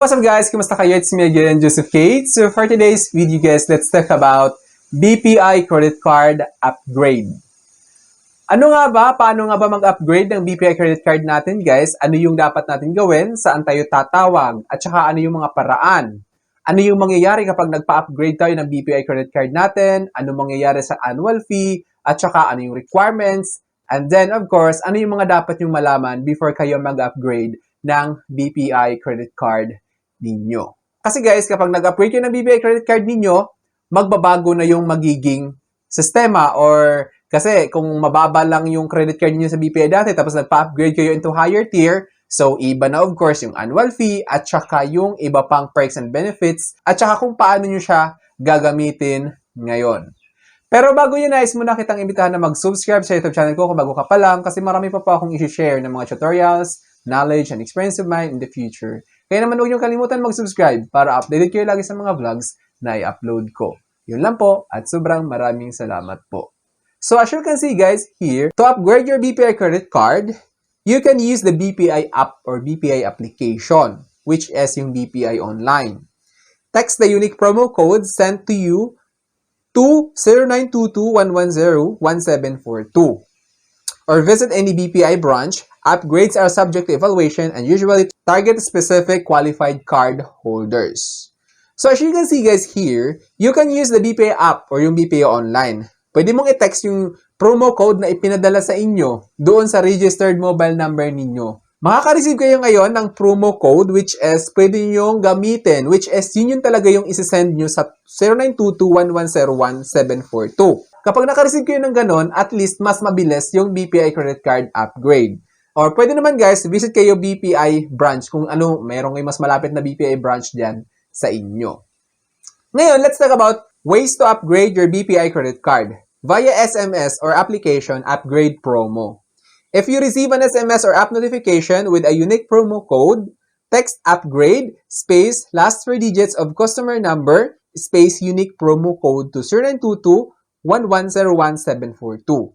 What's up guys? Kumusta kayo? It's me again, Joseph Kate. So for today's video guys, let's talk about BPI credit card upgrade. Ano nga ba? Paano nga ba mag-upgrade ng BPI credit card natin guys? Ano yung dapat natin gawin? Saan tayo tatawag? At saka ano yung mga paraan? Ano yung mangyayari kapag nagpa-upgrade tayo ng BPI credit card natin? Ano mangyayari sa annual fee? At saka ano yung requirements? And then of course, ano yung mga dapat yung malaman before kayo mag-upgrade ng BPI credit card ninyo. Kasi guys, kapag nag-upgrade kayo ng BPI credit card ninyo, magbabago na yung magiging sistema or kasi kung mababa lang yung credit card niyo sa BPI dati tapos nagpa-upgrade kayo into higher tier, so iba na of course yung annual fee at saka yung iba pang perks and benefits at saka kung paano nyo siya gagamitin ngayon. Pero bago yun, nais muna kitang imbitahan na mag-subscribe sa YouTube channel ko kung bago ka pa lang kasi marami pa akong i-share ng mga tutorials, knowledge, and experience of mine in the future. Kaya naman huwag niyong kalimutan mag-subscribe para updated kayo lagi sa mga vlogs na i-upload ko. Yun lang po at sobrang maraming salamat po. So as you can see guys here, to upgrade your BPI credit card, you can use the BPI app or BPI application, which is yung BPI Online. Text the unique promo code sent to you to 0922-110-1742. Or visit any BPI branch. Upgrades are subject to evaluation and usually target specific qualified card holders. So as you can see guys here, you can use the BPI app or yung BPI Online. Pwede mong i-text yung promo code na ipinadala sa inyo doon sa registered mobile number ninyo. Makaka-receive kayo ngayon ng promo code which is pwede nyo gamitin, which is yun talaga yung isi-send nyo sa 0922-110-1742. Kapag naka-receive kayo ng ganon, at least mas mabilis yung BPI credit card upgrade. Or pwede naman guys, visit kayo BPI branch kung ano, mayroong mas malapit na BPI branch dyan sa inyo. Ngayon, let's talk about ways to upgrade your BPI credit card via SMS or application upgrade promo. If you receive an SMS or app notification with a unique promo code, text upgrade space last 4 digits of customer number space unique promo code to 0922-110-1742.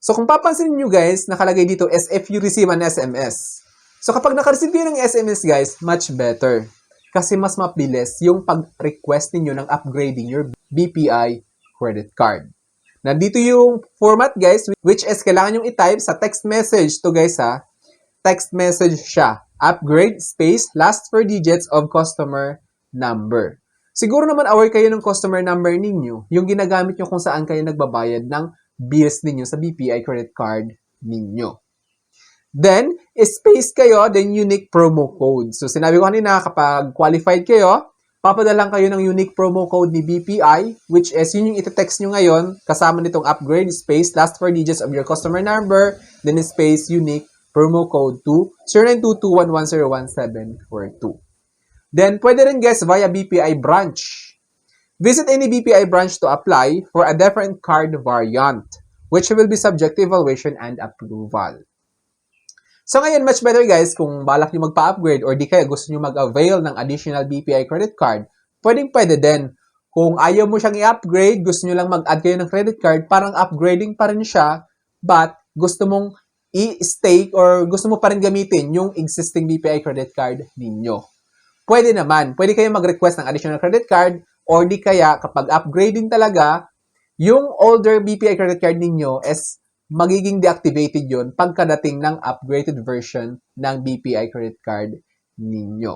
So kung papansin niyo guys, nakalagay dito is if you receive an SMS. So kapag naka-receive kayo ng SMS guys, much better. Kasi mas mabilis yung pag-request ninyo ng upgrading your BPI credit card. Nandito yung format guys, which is kailangan yung i-type sa text message to guys ha. Text message siya. Upgrade space last 4 digits of customer number. Siguro naman aware kayo ng customer number ninyo, yung ginagamit nyo kung saan kayo nagbabayad ng bills ninyo sa BPI credit card ninyo. Then, space kayo, then unique promo code. So, sinabi ko kanina, kapag qualified kayo, papadalang kayo ng unique promo code ni BPI, which is yun yung iti-text nyo ngayon, kasama nitong upgrade, space, last 4 digits of your customer number, then space, unique promo code to 0922-110-1742. Then, pwede rin guys via BPI branch. Visit any BPI branch to apply for a different card variant, which will be subject to evaluation and approval. So ngayon, much better guys, kung balak nyo magpa-upgrade or di kaya gusto nyo mag-avail ng additional BPI credit card, pwede din. Kung ayaw mo siyang i-upgrade, gusto nyo lang mag-add kayo ng credit card, parang upgrading pa rin siya, but gusto mong i-stake or gusto mo pa rin gamitin yung existing BPI credit card ninyo. Pwede naman. Pwede kayo mag-request ng additional credit card or di kaya kapag upgrading talaga, yung older BPI credit card ninyo is magiging deactivated yun pagkadating ng upgraded version ng BPI credit card ninyo.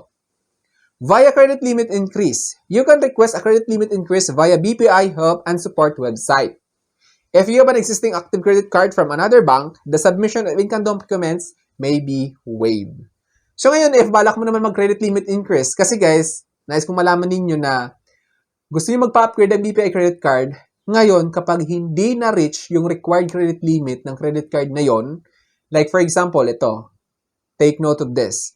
Via credit limit increase, you can request a credit limit increase via BPI Help and Support website. If you have an existing active credit card from another bank, the submission of income documents may be waived. So ngayon, if balak mo naman mag-credit limit increase, kasi guys, nais kong malaman ninyo na gusto nyo magpa-upgrade ng BPI credit card, ngayon, kapag hindi na-reach yung required credit limit ng credit card na yon, like for example, ito, take note of this.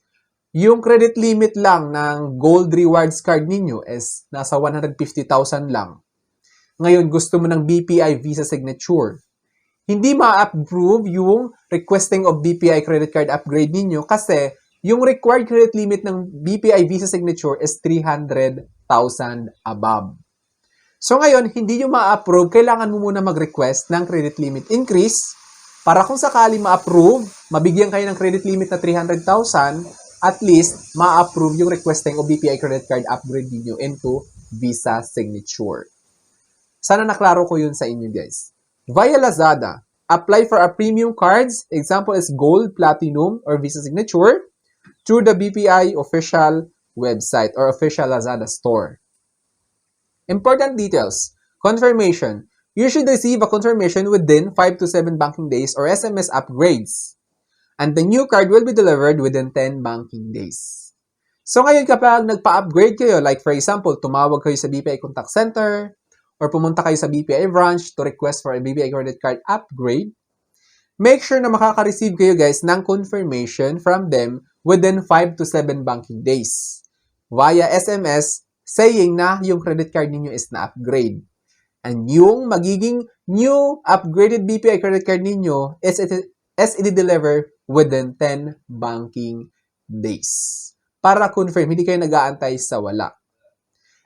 Yung credit limit lang ng Gold Rewards card ninyo is nasa 150,000 lang. Ngayon, gusto mo ng BPI Visa Signature. Hindi ma-approve yung requesting of BPI credit card upgrade ninyo kasi yung required credit limit ng BPI Visa Signature is 300,000 above. So ngayon, hindi nyo ma-approve, kailangan mo muna mag-request ng credit limit increase para kung sakali ma-approve, mabigyan kayo ng credit limit na 300,000, at least ma-approve yung requesting o BPI credit card upgrade niyo into Visa Signature. Sana naklaro ko yun sa inyo guys. Via Lazada, apply for a premium cards, example is Gold, Platinum, or Visa Signature, through the BPI official website or official Lazada store. Important details. Confirmation. You should receive a confirmation within 5 to 7 banking days or SMS upgrades. And the new card will be delivered within 10 banking days. So ngayon kapag nagpa-upgrade kayo, like for example, tumawag kayo sa BPI Contact Center or pumunta kayo sa BPI branch to request for a BPI credit card upgrade, make sure na makaka-receive kayo guys ng confirmation from them within 5 to 7 banking days via SMS saying na yung credit card ninyo is na-upgrade. And yung magiging new upgraded BPI credit card ninyo is i-deliver within 10 banking days. Para confirm, hindi kayo nag-aantay sa wala.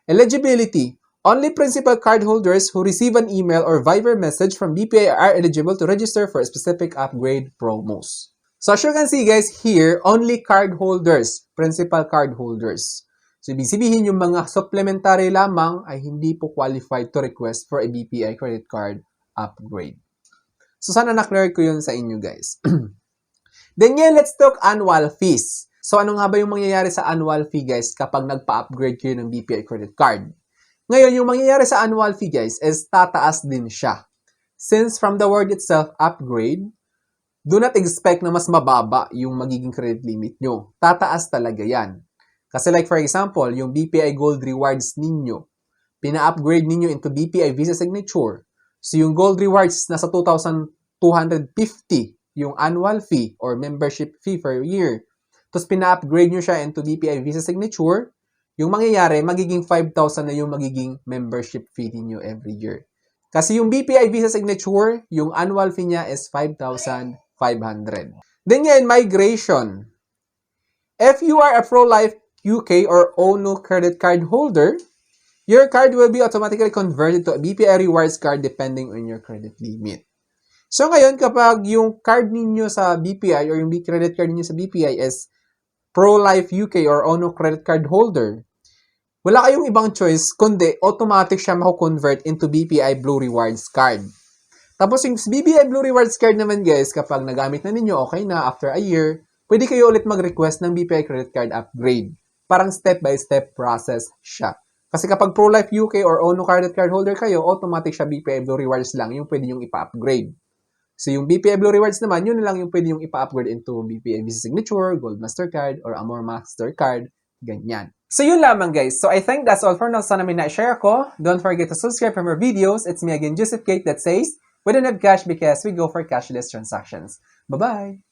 Eligibility. Only principal cardholders who receive an email or Viber message from BPI are eligible to register for specific upgrade promos. So as you can see guys here, only cardholders, principal cardholders. So ibig sabihin yung mga supplementary lamang ay hindi po qualified to request for a BPI credit card upgrade. So sana na-clear ko yun sa inyo guys. Then yeah, let's talk annual fees. So ano nga ba yung mangyayari sa annual fee guys kapag nagpa-upgrade kayo ng BPI credit card? Ngayon, yung mangyayari sa annual fee guys is tataas din siya. Since from the word itself, upgrade, do not expect na mas mababa yung magiging credit limit nyo. Tataas talaga yan. Kasi like for example, yung BPI Gold Rewards ninyo, pina-upgrade ninyo into BPI Visa Signature. So yung Gold Rewards nasa 2,250 yung annual fee or membership fee per year. Tapos pina-upgrade nyo siya into BPI Visa Signature, yung mangyayari, magiging 5,000 na yung magiging membership fee niyo every year. Kasi yung BPI Visa Signature, yung annual fee niya is 5,500. Then yan, migration. If you are a Pro-Life UK or ONO credit card holder, your card will be automatically converted to a BPI Rewards card depending on your credit limit. So ngayon, kapag yung card ninyo sa BPI or yung credit card ninyo sa BPI is Pro-Life UK or ONO credit card holder, wala kayong ibang choice kundi automatic siya mako-convert into BPI Blue Rewards card. Tapos yung BPI Blue Rewards card naman guys, kapag nagamit na ninyo, okay na, after a year, pwede kayo ulit mag-request ng BPI credit card upgrade. Parang step-by-step process siya. Kasi kapag Pro-Life UK or ONO credit card holder kayo, automatic siya BPI Blue Rewards lang yung pwede yung ipa-upgrade. So yung BPI Blue Rewards naman, yun na lang yung pwede yung ipa-upgrade into BPI Visa Signature, Gold Mastercard, or Amor Mastercard, ganyan. So yun lamang guys. So I think that's all for now. Sana may na-share ko. Don't forget to subscribe for more videos. It's me again, Joseph Kate, that says, we don't have cash because we go for cashless transactions. Bye-bye!